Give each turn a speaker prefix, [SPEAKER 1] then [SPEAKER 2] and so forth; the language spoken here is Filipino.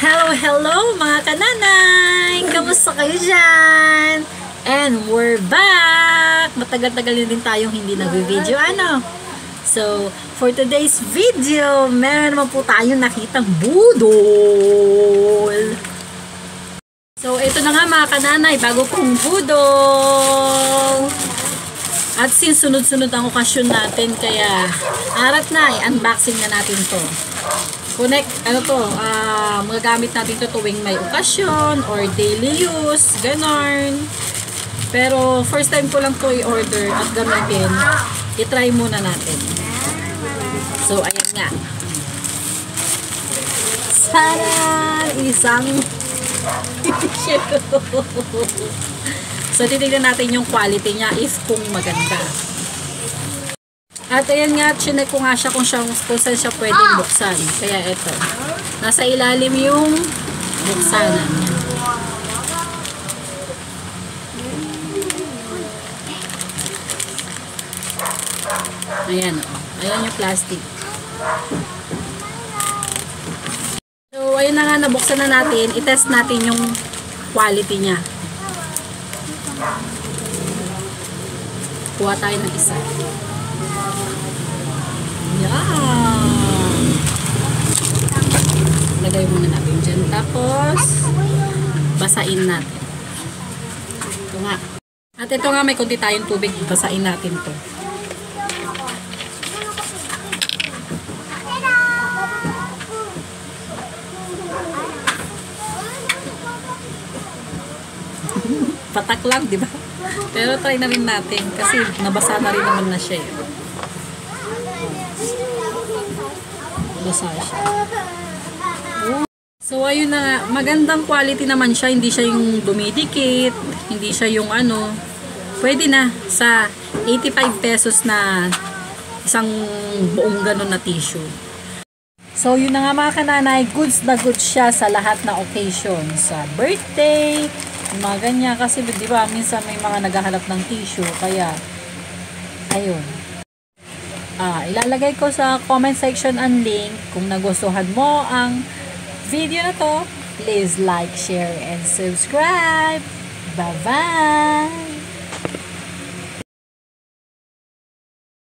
[SPEAKER 1] Hello mga kananay! Kamusta kayo dyan? And we're back! Matagal-tagal din tayong hindi nag-video, ano? So, for today's video, meron naman po tayong nakitang budol. So, ito na nga mga kananay, bago kong budol. At since sunod-sunod ang okasyon natin, kaya arat na, i-unboxing na natin to. Connect, magagamit natin ito tuwing may okasyon or daily use, ganon. Pero first time ko lang to i-order at gamitin, i-try muna natin. So, ayan nga. Sana isang So, titignan natin yung quality niya if kung maganda. At ayan nga, chinek ko nga siya kung saan siya pwedeng buksan. Kaya ito. Nasa ilalim yung buksanan niya. Ayan o. Ayan yung plastic. So, ayun na nga, nabuksan na natin. I-test natin yung quality niya. Kuha tayo ng isa. Yan. Lagay muna natin dyan. Tapos, basain natin. Ito nga. At ito nga, may kunti tayong tubig. Basain natin to. Patak lang, di ba? Pero try na rin natin kasi nabasa na rin naman na siya. Basa siya. So ayun na, magandang quality naman siya, hindi siya yung dumidikit, hindi siya yung ano. Pwede na sa 85 pesos na isang buong ganun na tissue. So yun na nga mga kananay, goods na goods siya sa lahat na occasion, sa birthday, mga ganyan, kasi di ba minsan may mga naghahanap ng tissue, kaya ayun. Ilalagay ko sa comment section ang link. Kung nagustuhan mo ang video na to, please like, share, and subscribe. Bye-bye!